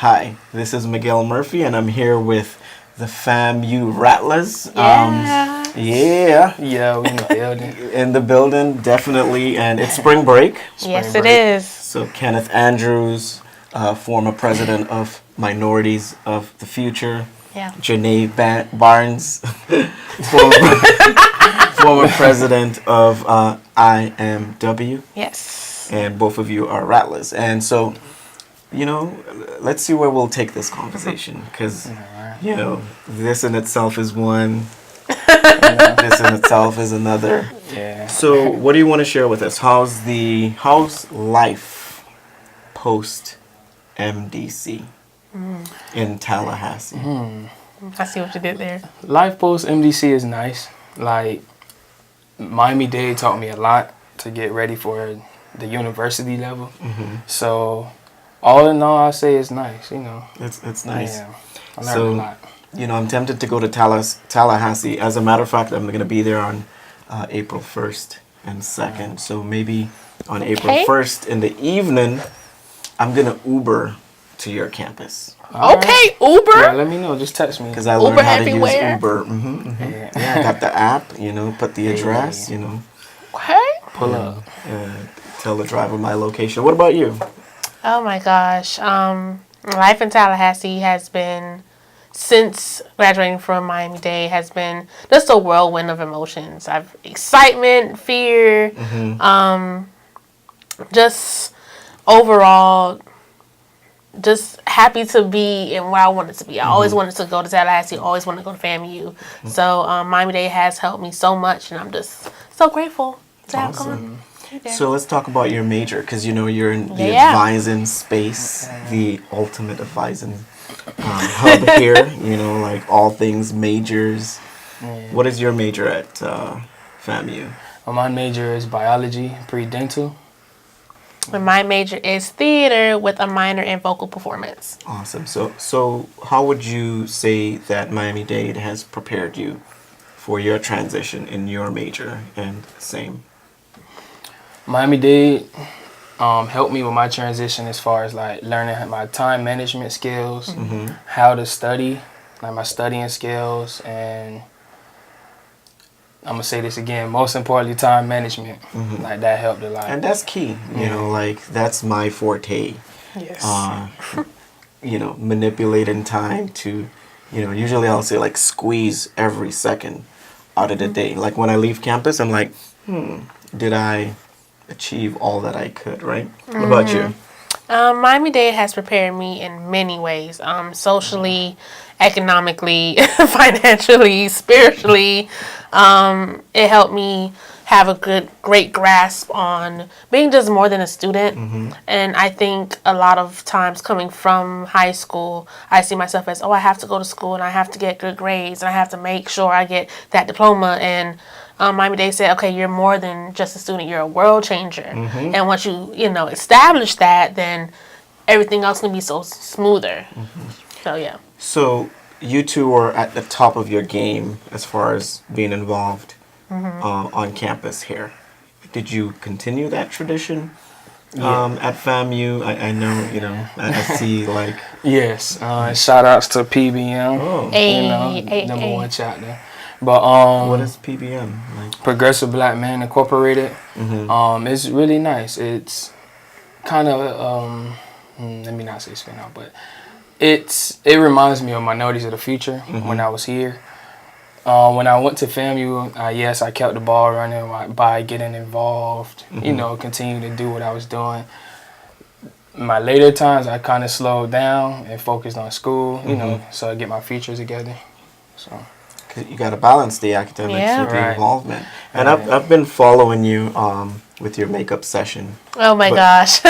Hi, this is Miguel Murphy, and I'm here with the FAMU Rattlers. Yeah, we in the building. In the building, definitely, and it's spring break. Yes, it is. So Kenneth Andrews, former president of Minorities of the Future. Yeah. Janay Barnes, former president of IMW. Yes. And both of you are Rattlers. And so, let's see where we'll take this conversation. Because, this in itself is one, this in itself is another. Yeah. So, what do you want to share with us? How's life post MDC in Tallahassee? I see what you did there. Life post MDC is nice. Like, Miami-Dade taught me a lot to get ready for the university level. So, all in all, I say it's nice, It's nice. Yeah, I learned a lot. I'm tempted to go to Tallahassee. As a matter of fact, I'm going to be there on April 1st and 2nd. So maybe on April 1st in the evening, I'm going to Uber to your campus. Okay, Uber? Yeah, let me know. Just text me. Because I learned how to use everywhere? Uber. I got the app, put the address, Okay. Pull up. tell the driver my location. What about you? Oh my gosh. Life in Tallahassee has been, since graduating from Miami-Dade, has been just a whirlwind of emotions. I've excitement, fear, just overall, just happy to be in where I wanted to be. I always wanted to go to Tallahassee, always wanted to go to FAMU. So Miami-Dade has helped me so much, and I'm just so grateful to have gone. So let's talk about your major, because you're in the advising space, the ultimate advising hub here. Like all things majors. What is your major at FAMU? My major is biology, pre-dental. And my major is theater with a minor in vocal performance. Awesome. So how would you say that Miami-Dade has prepared you for your transition in your major, and same? Miami-Dade helped me with my transition as far as like learning my time management skills, how to study, like my studying skills, and I'm gonna say this again, most importantly, time management. Like that helped a lot. And that's key. Like that's my forte. Yes. Manipulating time to, usually I'll say like squeeze every second out of the day. Like when I leave campus, I'm like, did I achieve all that I could, right? What about you? Miami-Dade has prepared me in many ways, socially, economically, financially, spiritually. It helped me have a great grasp on being just more than a student. And I think a lot of times coming from high school, I see myself as, I have to go to school and I have to get good grades and I have to make sure I get that diploma. And Miami-Dade said, okay, you're more than just a student, you're a world changer. And once you, establish that, then everything else can be so smoother. So, yeah. So you two are at the top of your game as far as being involved on campus here. Did you continue that tradition at FAMU? I know, I see like... Yes. Shout outs to PBM. Oh. Number one chapter. But what is PBM? Like? Progressive Black Man Incorporated. It's really nice. It's kind of let me not say spin out, but it reminds me of Minorities of the Future when I was here. When I went to FAMU, yes, I kept the ball running by getting involved. Continue to do what I was doing. My later times, I kind of slowed down and focused on school. So I get my features together. So. You got to balance the academics with the involvement. And I've been following you with your makeup session. Oh my gosh.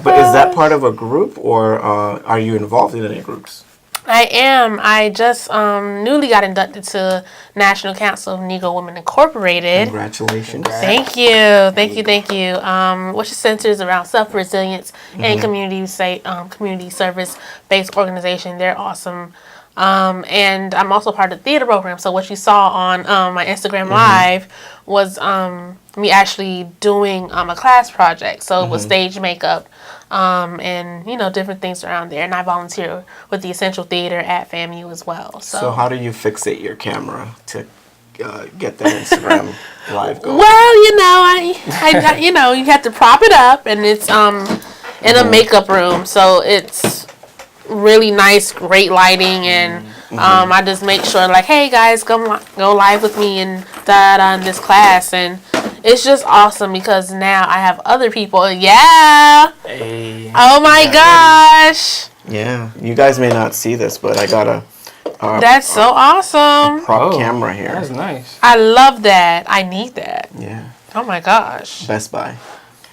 But is that part of a group, or are you involved in any groups? I am. I just newly got inducted to National Council of Negro Women Incorporated. Congratulations. Thank you. Which centers around self-resilience and community service-based organization. They're awesome. And I'm also part of the theater program. So what you saw on my Instagram Live was me actually doing a class project. So it was stage makeup and different things around there. And I volunteer with the Essential Theater at FAMU as well. So how do you fixate your camera to get that Instagram live going? Well, I you have to prop it up, and it's in a makeup room, so it's really nice, great lighting, and I just make sure like, hey guys, go live with me and in this class, and it's just awesome because now I have other people. Yeah. Hey. Oh my gosh. Yeah, you guys may not see this, but I got a that's so awesome. prop camera here. That's nice. I love that. I need that. Yeah. Oh my gosh. Best Buy.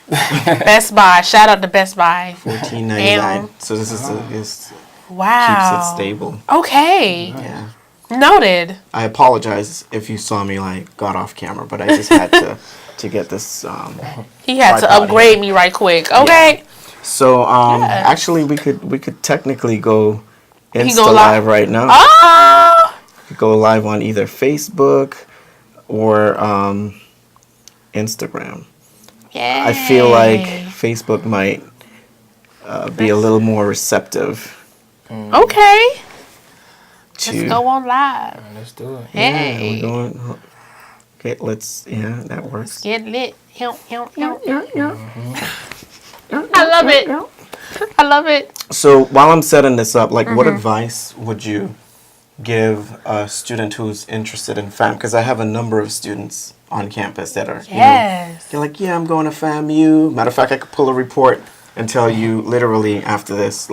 Best Buy. Shout out to Best Buy. $14.99. So this is Wow. keeps it stable. Okay. Yeah. Noted. I apologize if you saw me got off camera, but I just had to get this. He had to tripod upgrade here. me right quick. Okay. So actually, we could technically go Insta go live? live right now. Oh. We could go live on either Facebook or Instagram. Yeah. I feel like Facebook might be a little more receptive. Okay. To, Let's go on live. Let's do it. Hey. we're going. Okay, that works. Get lit. I love it. I love it. So while I'm setting this up, what advice would you give a student who's interested in FAM? Because I have a number of students on campus that are, Yes. they're like, yeah, I'm going to FAMU. Matter of fact, I could pull a report and tell you literally after this,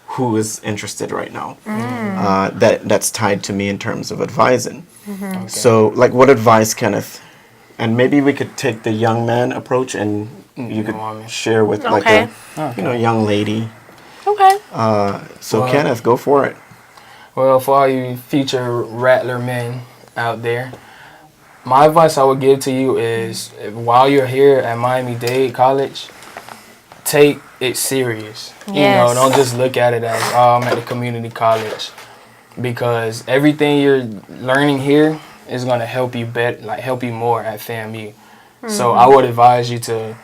who is interested right now. That's tied to me in terms of advising. Okay. So, what advice, Kenneth? And maybe we could take the young man approach, and you could share with Okay. a young lady. Okay. So Kenneth, go for it. Well, for all you future Rattler men out there, my advice I would give to you is while you're here at Miami-Dade College, take it serious. Yes. Don't just look at it as, I'm at the community college. Because everything you're learning here is going to help you help you more at FAMU. So I would advise you to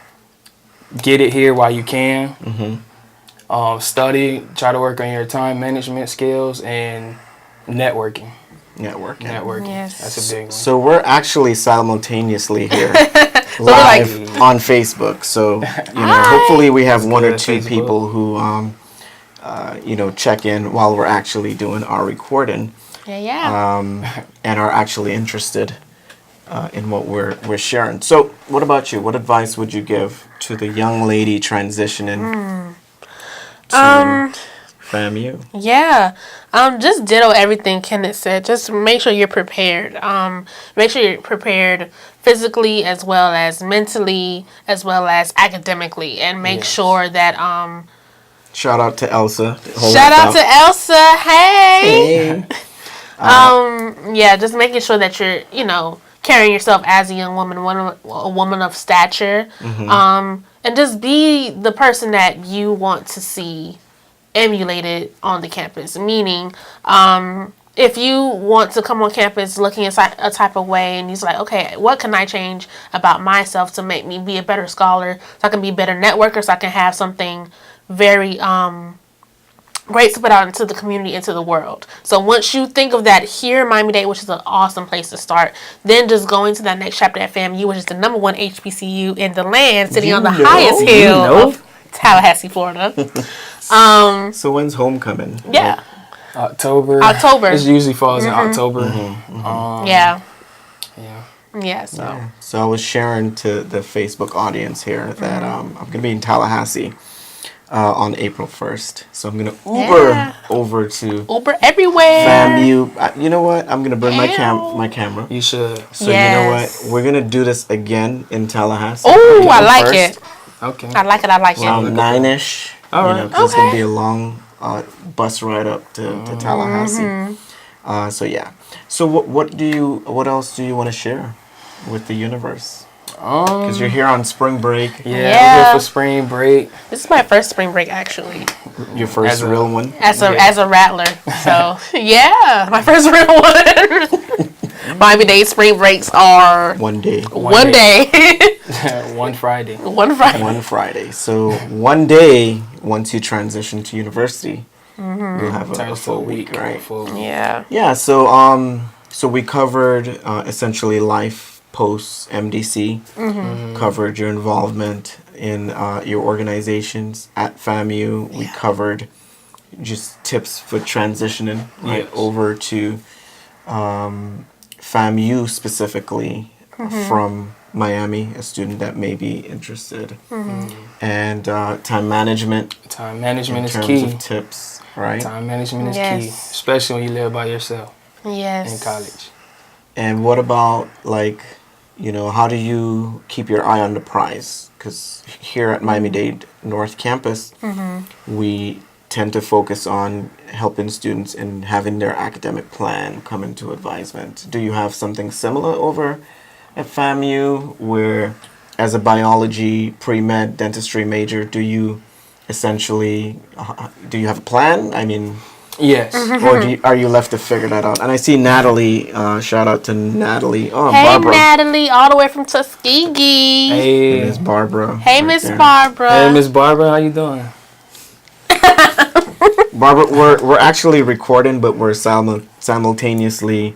get it here while you can. Study, try to work on your time management skills, and networking. Networking. Yes. That's a big one. So we're actually simultaneously here live on Facebook. So hopefully we have one or good, two Facebook. people who check in while we're actually doing our recording. Yeah. And are actually interested in what we're sharing. So what about you? What advice would you give to the young lady transitioning to FAMU? Yeah. Just ditto everything Kenneth said. Just make sure you're prepared. Make sure you're prepared physically as well as mentally as well as academically, and make sure that Shout out to Elsa. shout out to Elsa. Hey. Yeah, just making sure that you're, carrying yourself as a young woman, a woman of stature, and just be the person that you want to see emulated on the campus. Meaning, if you want to come on campus looking a type of way, and he's like, okay, what can I change about myself to make me be a better scholar, so I can be a better networker, so I can have something very great to put out into the community, into the world. So once you think of that here in Miami-Dade, which is an awesome place to start, then just going to that next chapter at FAMU, which is the #1 HBCU in the land, sitting on the highest hill of Tallahassee, Florida. So when's homecoming? Yeah. October. It usually falls in October. Yeah. Yeah. Yeah, so. So I was sharing to the Facebook audience here that I'm going to be in Tallahassee on April 1st. So I'm going to Uber over to Uber everywhere. FAMU. You know what? I'm going to bring my camera. You should. So you know what? We're going to do this again in Tallahassee. Oh, I like it. Okay. I like it. Around 9-ish. All right. It's going to be a long bus ride up to Tallahassee. So yeah. So what else do you want to share with the universe? Because you're here on spring break. Yeah, we're here for spring break. This is my first spring break, actually. Your first real one? As a Rattler. So, yeah, my first real one. Miami-Dade spring breaks are One day. one day. One Friday. One Friday. One Friday. So one day, once you transition to university, you'll have a Turns to full week, right? Yeah. Yeah. So so we covered essentially life post MDC. Covered your involvement in your organizations at FAMU. We covered just tips for transitioning right Yes. over to FAMU specifically from Miami, a student that may be interested, and time management Time management in is terms key. of tips, right? Time management is key, Yes. especially when you live by yourself Yes. in college. And what about like, how do you keep your eye on the prize? Because here at Miami-Dade North Campus, we tend to focus on helping students in having their academic plan come into advisement. Do you have something similar over at FAMU where, as a biology, pre-med, dentistry major, do you essentially, do you have a plan? I mean, Yes. or are you left to figure that out? And I see Natalie, shout out to Natalie. Oh, Hey, Barbara. Natalie, all the way from Tuskegee. Hey. Miss Barbara. Hey, right Miss there. Barbara. Hey, Miss Barbara, how you doing? Barbara, we're actually recording, but we're simultaneously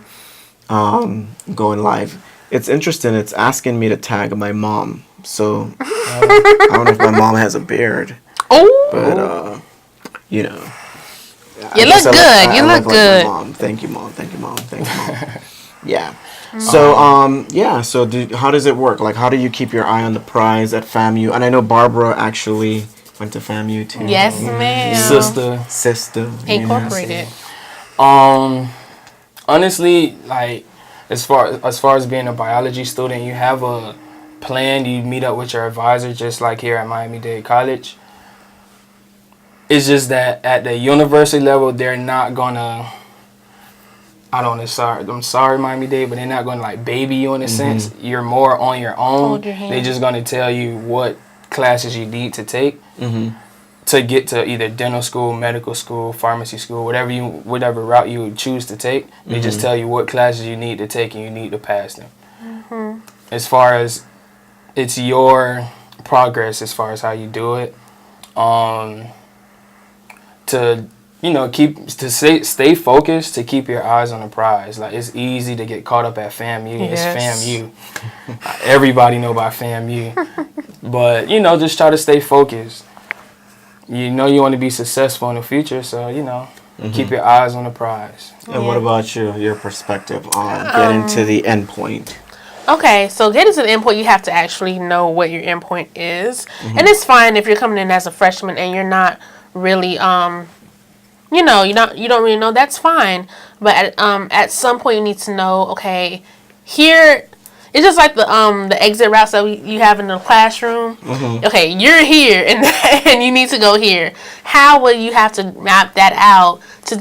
going live. It's interesting. It's asking me to tag my mom. So I don't know if my mom has a beard, Oh, but you I look guess good. I You look like good. my mom. Thank you, mom. Thank you, mom. Thank you, mom. Yeah. So yeah. So how does it work? Like, how do you keep your eye on the prize at FAMU? And I know Barbara actually went to FAMU too. Yes, ma'am. Sister. Incorporated. Honestly, like as far as being a biology student, you have a plan. You meet up with your advisor, just like here at Miami-Dade College. It's just that at the university level, they're not gonna. I'm sorry, Miami-Dade, but they're not gonna like baby you in a sense. You're more on your own. Hold your hand. They're just gonna tell you what classes you need to take to get to either dental school, medical school, pharmacy school, whatever route you would choose to take. They just tell you what classes you need to take and you need to pass them. As far as it's your progress, as far as how you do it, to stay focused, to keep your eyes on the prize. Like, it's easy to get caught up at FAMU. Yes. It's FAMU. Everybody know about FAMU. But, just try to stay focused. You want to be successful in the future, so, keep your eyes on the prize. And what about your perspective on getting to the end point? Okay, so getting to the endpoint, you have to actually know what your endpoint is, and it's fine if you're coming in as a freshman and you're not really, you don't really know. That's fine, but at some point you need to know. Okay, here, it's just like the exit routes that you have in the classroom. Okay, you're here, and you need to go here. How will you have to map that out to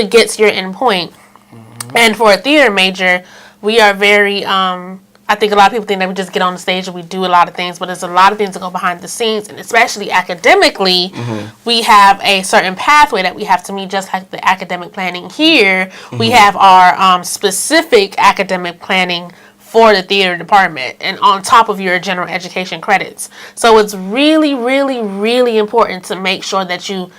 get to your endpoint? And for a theater major, we are very, I think a lot of people think that we just get on the stage and we do a lot of things, but there's a lot of things that go behind the scenes, and especially academically, we have a certain pathway that we have to meet, just like the academic planning here. We have our specific academic planning for the theater department, and on top of your general education credits. So it's really, really, really important to make sure that you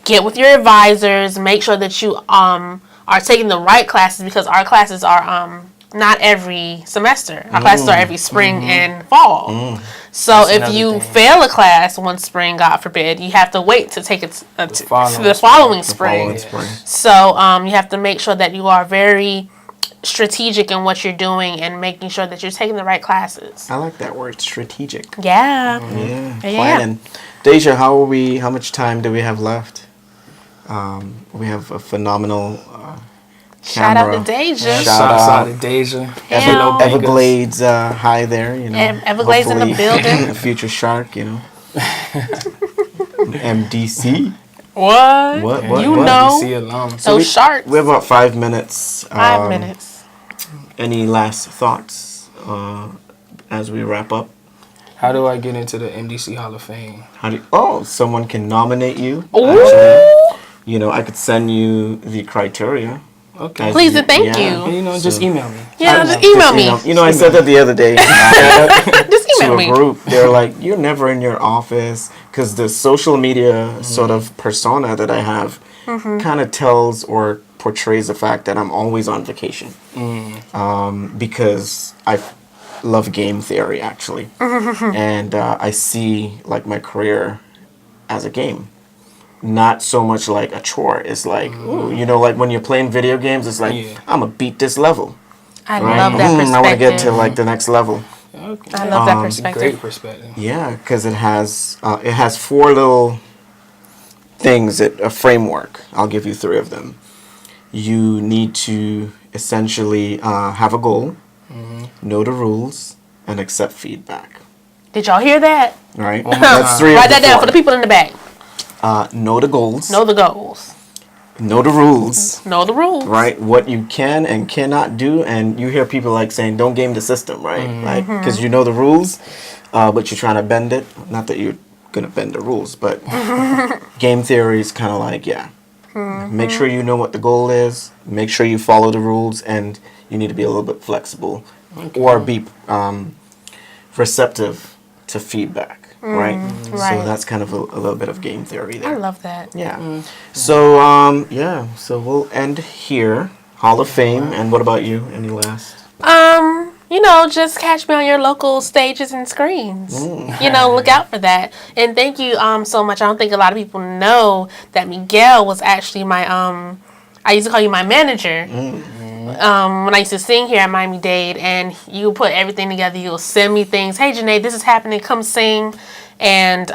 get with your advisors, make sure that you are taking the right classes, because our classes are not every semester. Our classes are every spring and fall. So if you fail a class one spring, God forbid, you have to wait to take it to the following spring. So you have to make sure that you are very strategic in what you're doing and making sure that you're taking the right classes. I like that word, strategic. Yeah. Planning. Deja, how much time do we have left? We have a phenomenal Shout out camera. to Deja. Shout out to Deja. Everglades high there, Everglades in the Hopefully building. a future shark, MDC. What? What? You What? know, DC alum. those sharks. We have about 5 minutes. 5 minutes. Any last thoughts as we wrap up? How do I get into the MDC Hall of Fame? Someone can nominate you. Ooh. Actually, I could send you the criteria. Okay. Please and thank you. And, just email me. Yeah, just email me. I said that the other day. Just to a me. group, they're like, "You're never in your office," because the social media sort of persona that I have kind of tells or portrays the fact that I'm always on vacation. Because I love game theory actually, and I see like my career as a game. Not so much like a chore. It's like, ooh, you know, like when you're playing video games, it's like, I'm going to beat this level. I Right? love that perspective. I want to get to like the next level. Okay. I love that perspective. Great perspective. Yeah, because it has 4 little things, a framework. I'll give you 3 of them. You need to essentially have a goal, know the rules, and accept feedback. Did y'all hear that? All right? That's 3 Write of the that down 4. for the people in the back. Know the goals. Know the goals. Know the rules. Know the rules. Right, what you can and cannot do, and you hear people like saying, "Don't game the system," right? Like, because you know the rules, but you're trying to bend it. Not that you're gonna bend the rules, but game theory is kind of like, make sure you know what the goal is. Make sure you follow the rules, and you need to be a little bit flexible, or be receptive to feedback. Right? So Right. that's kind of a little bit of game theory there. I love that. Yeah. So so we'll end here. Hall of Fame. And what about you? Any last? You know, just catch me on your local stages and screens. You know, look out for that. And thank you so much. I don't think a lot of people know that Miguel was actually my I used to call you my manager. When I used to sing here at Miami-Dade, and you would put everything together. You'll send me things. Hey, Janay, this is happening. Come sing. And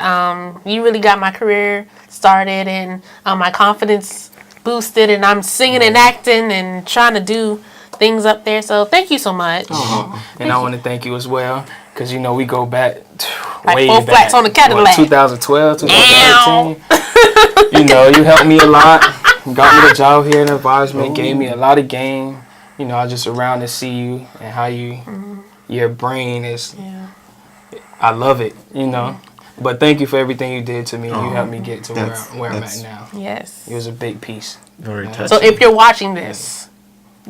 you really got my career started and my confidence boosted. And I'm singing and acting and trying to do things up there. So thank you so much. And I want to thank you as well, because, you know, we go back Like way 4 back. flats on the Cadillac. 2012, 2013. You know, you helped me a lot. Got me the job here in advisement, gave me a lot of game. You know, I just around to see you and how your brain is. Yeah. I love it, you know. But thank you for everything you did to me. You helped me get to where I'm at now. Yes. It was a big piece. Very touching. So if you're watching this,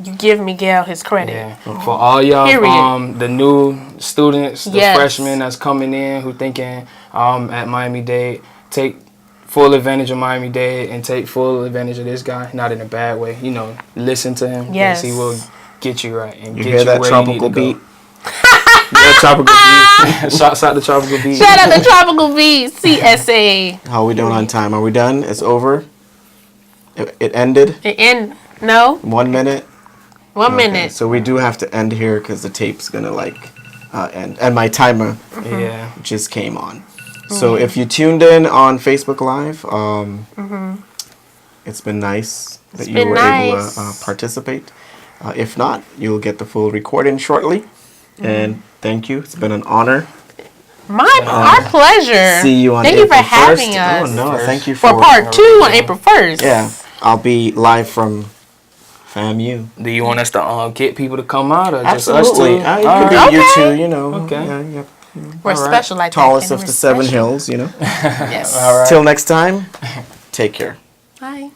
you give Miguel his credit. Yeah. For all y'all, Period. the new students, the Yes. freshmen that's coming in who thinking at Miami-Dade, take full advantage of Miami-Dade and take full advantage of this guy, not in a bad way. You know, listen to him. Yes. Because he will get you right and You get hear you that where tropical you need to beat? go. Yeah, tropical beat. Shouts out to tropical beat. Shout out to Tropical Beat, CSA. How are we doing on time? Are we done? It's over? It ended? No, 1 minute? 1 Okay, minute. so we do have to end here because the tape's going to end. And my timer Yeah. just came on. So if you tuned in on Facebook Live, it's been nice that you been were able nice. to participate. If not, you'll get the full recording shortly. And thank you. It's been an honor. Our pleasure. See you on Thank April you for 1st. having us. Oh, no, thank you For part 2 on April 1st. Yeah, I'll be live from FAMU. Do you want us to get people to come out or just us Absolutely. two? It could All be right. you Okay. two, you know. Okay. Yeah. We're All right. special like Tallest that. of and the we're 7 special. hills, you know. Yes. All right. Till next time, take care. Bye.